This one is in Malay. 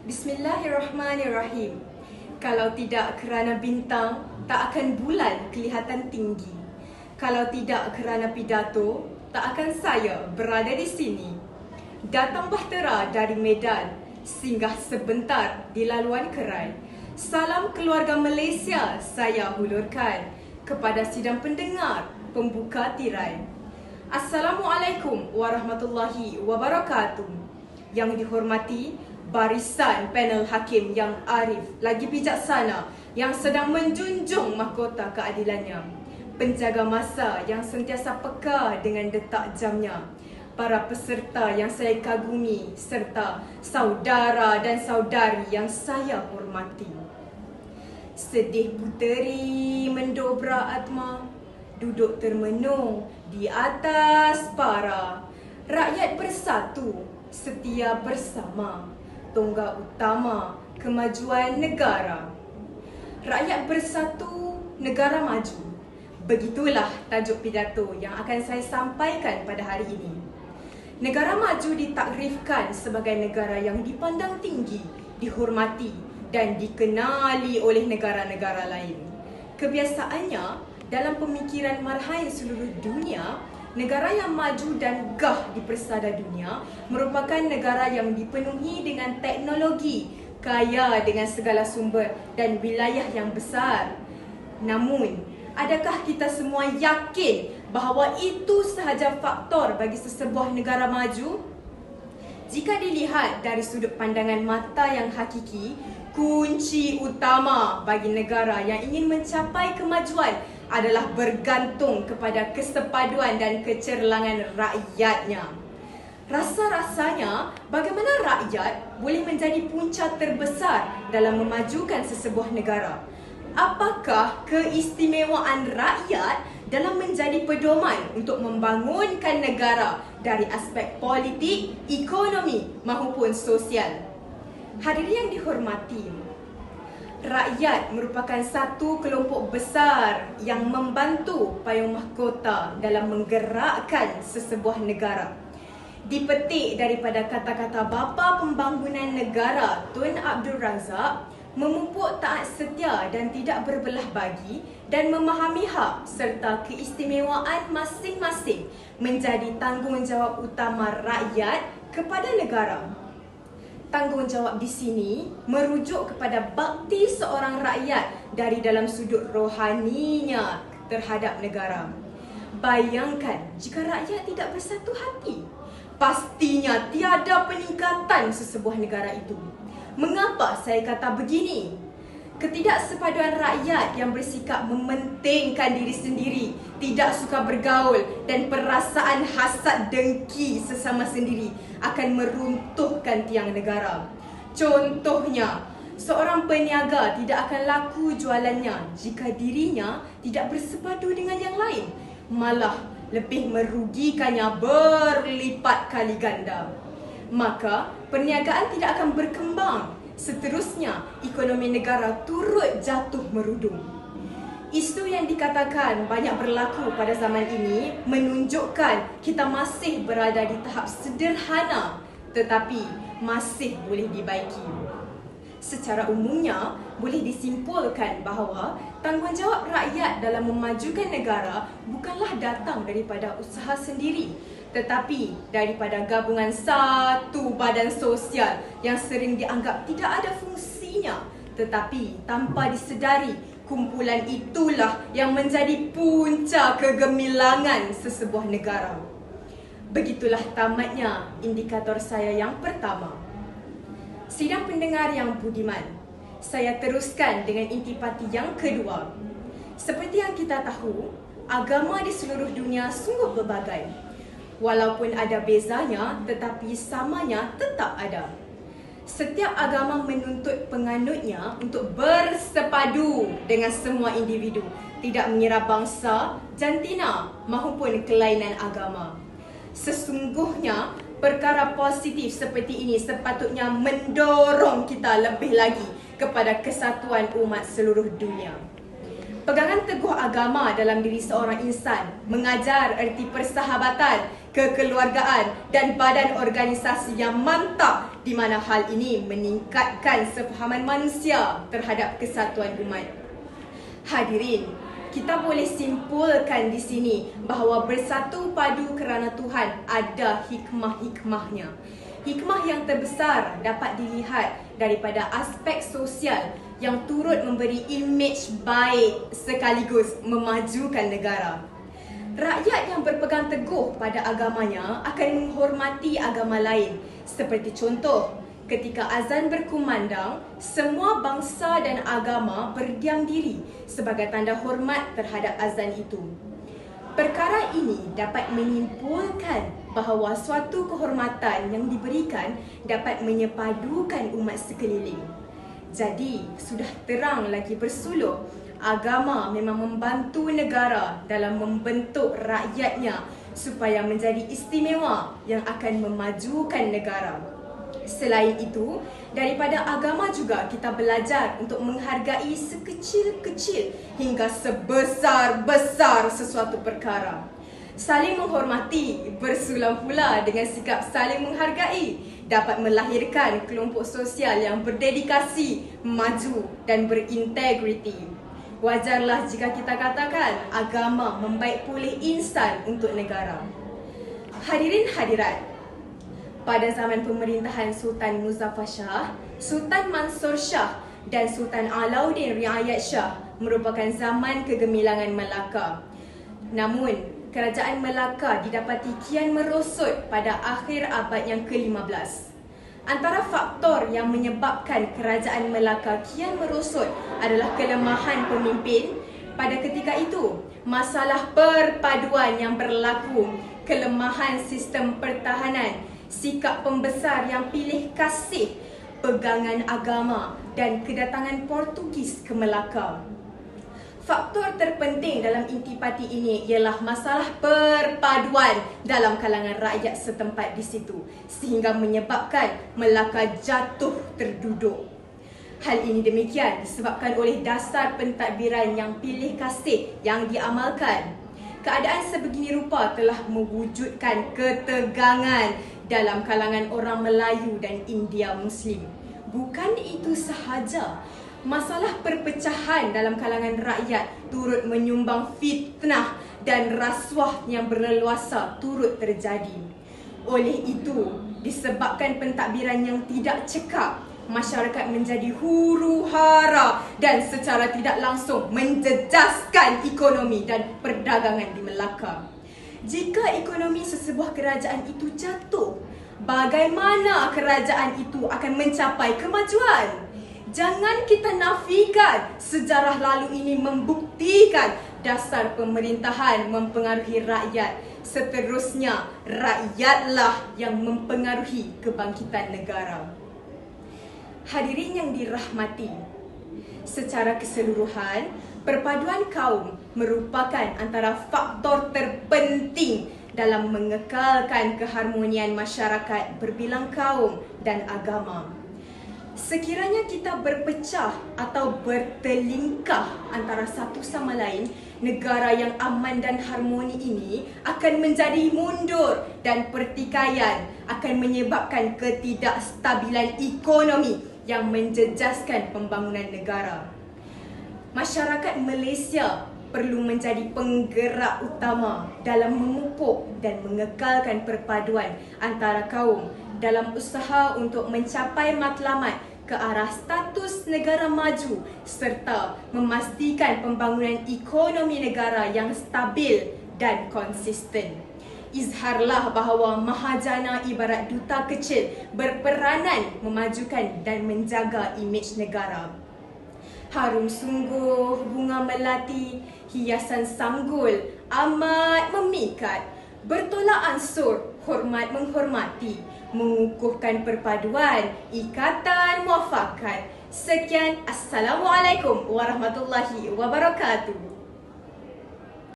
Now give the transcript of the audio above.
Bismillahirrahmanirrahim. Kalau tidak kerana bintang, tak akan bulan kelihatan tinggi. Kalau tidak kerana pidato, tak akan saya berada di sini. Datang bahtera dari Medan, singgah sebentar di laluan Kerai. Salam keluarga Malaysia saya hulurkan kepada sidang pendengar pembuka tirai. Assalamualaikum warahmatullahi wabarakatuh. Yang dihormati barisan panel hakim yang arif lagi bijaksana yang sedang menjunjung mahkota keadilannya, penjaga masa yang sentiasa peka dengan detak jamnya, para peserta yang saya kagumi serta saudara dan saudari yang saya hormati. Sedih puteri mendobrak atma, duduk termenung di atas para. Rakyat bersatu, setia bersama, tonggak utama kemajuan negara. Rakyat bersatu, negara maju. Begitulah tajuk pidato yang akan saya sampaikan pada hari ini. Negara maju ditakrifkan sebagai negara yang dipandang tinggi, dihormati dan dikenali oleh negara-negara lain. Kebiasaannya, dalam pemikiran marhain seluruh dunia, negara yang maju dan gah di persada dunia merupakan negara yang dipenuhi dengan teknologi, kaya dengan segala sumber dan wilayah yang besar. Namun, adakah kita semua yakin bahawa itu sahaja faktor bagi sesebuah negara maju? Jika dilihat dari sudut pandangan mata yang hakiki, kunci utama bagi negara yang ingin mencapai kemajuan adalah bergantung kepada kesepaduan dan kecerlangan rakyatnya. Rasa-rasanya, bagaimana rakyat boleh menjadi punca terbesar dalam memajukan sesebuah negara? Apakah keistimewaan rakyat dalam menjadi pedoman untuk membangunkan negara dari aspek politik, ekonomi maupun sosial? Hadirin yang dihormati, rakyat merupakan satu kelompok besar yang membantu payung mahkota dalam menggerakkan sesebuah negara. Dipetik daripada kata-kata bapa pembangunan negara Tun Abdul Razak, memupuk taat setia dan tidak berbelah bagi dan memahami hak serta keistimewaan masing-masing menjadi tanggungjawab utama rakyat kepada negara. Tanggungjawab di sini merujuk kepada bakti seorang rakyat dari dalam sudut rohaninya terhadap negara. Bayangkan jika rakyat tidak bersatu hati, pastinya tiada peningkatan sesebuah negara itu. Mengapa saya kata begini? Ketidaksepaduan rakyat yang bersikap mementingkan diri sendiri, tidak suka bergaul dan perasaan hasad dengki sesama sendiri akan meruntuhkan tiang negara. Contohnya, seorang peniaga tidak akan laku jualannya jika dirinya tidak bersepadu dengan yang lain, malah lebih merugikannya berlipat kali ganda. Maka perniagaan tidak akan berkembang. Seterusnya, ekonomi negara turut jatuh merudum. Isu yang dikatakan banyak berlaku pada zaman ini menunjukkan kita masih berada di tahap sederhana tetapi masih boleh dibaiki. Secara umumnya, boleh disimpulkan bahawa tanggungjawab rakyat dalam memajukan negara bukanlah datang daripada usaha sendiri, tetapi daripada gabungan satu badan sosial yang sering dianggap tidak ada fungsinya, tetapi tanpa disedari, kumpulan itulah yang menjadi punca kegemilangan sesebuah negara. Begitulah tamatnya indikator saya yang pertama. Sidang pendengar yang budiman, saya teruskan dengan intipati yang kedua. Seperti yang kita tahu, agama di seluruh dunia sungguh berbagai. Walaupun ada bezanya, tetapi samanya tetap ada. Setiap agama menuntut penganutnya untuk bersepadu dengan semua individu, tidak mengira bangsa, jantina maupun kelainan agama. Sesungguhnya, perkara positif seperti ini sepatutnya mendorong kita lebih lagi kepada kesatuan umat seluruh dunia. Pegangan teguh agama dalam diri seorang insan mengajar erti persahabatan, kekeluargaan dan badan organisasi yang mantap di mana hal ini meningkatkan sefahaman manusia terhadap kesatuan umat. Hadirin, kita boleh simpulkan di sini bahawa bersatu padu kerana Tuhan ada hikmah-hikmahnya. Hikmah yang terbesar dapat dilihat daripada aspek sosial yang turut memberi imej baik sekaligus memajukan negara. Rakyat yang berpegang teguh pada agamanya akan menghormati agama lain. Seperti contoh, ketika azan berkumandang, semua bangsa dan agama berdiam diri sebagai tanda hormat terhadap azan itu. Perkara ini dapat menyimpulkan bahawa suatu kehormatan yang diberikan dapat menyepadukan umat sekeliling. Jadi, sudah terang lagi bersuluh, agama memang membantu negara dalam membentuk rakyatnya supaya menjadi istimewa yang akan memajukan negara. Selain itu, daripada agama juga kita belajar untuk menghargai sekecil-kecil hingga sebesar-besar sesuatu perkara. Saling menghormati bersulam pula dengan sikap saling menghargai dapat melahirkan kelompok sosial yang berdedikasi, maju dan berintegriti. Wajarlah jika kita katakan agama membaik pulih insan untuk negara. Hadirin hadirat, pada zaman pemerintahan Sultan Muzaffar Shah, Sultan Mansur Shah dan Sultan Alauddin Riayat Shah merupakan zaman kegemilangan Melaka. Namun, kerajaan Melaka didapati kian merosot pada akhir abad yang ke-15. Antara faktor yang menyebabkan kerajaan Melaka kian merosot adalah kelemahan pemimpin pada ketika itu, masalah perpaduan yang berlaku, kelemahan sistem pertahanan, sikap pembesar yang pilih kasih, pegangan agama dan kedatangan Portugis ke Melaka. Faktor terpenting dalam intipati ini ialah masalah perpaduan dalam kalangan rakyat setempat di situ sehingga menyebabkan Melaka jatuh terduduk. Hal ini demikian disebabkan oleh dasar pentadbiran yang pilih kasih yang diamalkan. Keadaan sebegini rupa telah mewujudkan ketegangan dalam kalangan orang Melayu dan India Muslim. Bukan itu sahaja, masalah perpecahan dalam kalangan rakyat turut menyumbang fitnah dan rasuah yang berleluasa turut terjadi. Oleh itu, disebabkan pentadbiran yang tidak cekap, masyarakat menjadi huru-hara dan secara tidak langsung menjejaskan ekonomi dan perdagangan di Melaka. Jika ekonomi sesebuah kerajaan itu jatuh, bagaimana kerajaan itu akan mencapai kemajuan? Jangan kita nafikan sejarah lalu ini membuktikan dasar pemerintahan mempengaruhi rakyat. Seterusnya, rakyatlah yang mempengaruhi kebangkitan negara. Hadirin yang dirahmati, secara keseluruhan, perpaduan kaum merupakan antara faktor terpenting dalam mengekalkan keharmonian masyarakat berbilang kaum dan agama. Sekiranya kita berpecah atau bertelingkah antara satu sama lain, negara yang aman dan harmoni ini akan menjadi mundur dan pertikaian akan menyebabkan ketidakstabilan ekonomi yang menjejaskan pembangunan negara. Masyarakat Malaysia perlu menjadi penggerak utama dalam memupuk dan mengekalkan perpaduan antara kaum dalam usaha untuk mencapai matlamat ke arah status negara maju serta memastikan pembangunan ekonomi negara yang stabil dan konsisten. Izharlah bahawa mahajana ibarat duta kecil berperanan memajukan dan menjaga imej negara. Harum sungguh bunga melati, hiasan sanggul amat memikat. Bertolak ansur, hormat menghormati, mengukuhkan perpaduan, ikatan muafakat. Sekian, Assalamualaikum warahmatullahi wabarakatuh.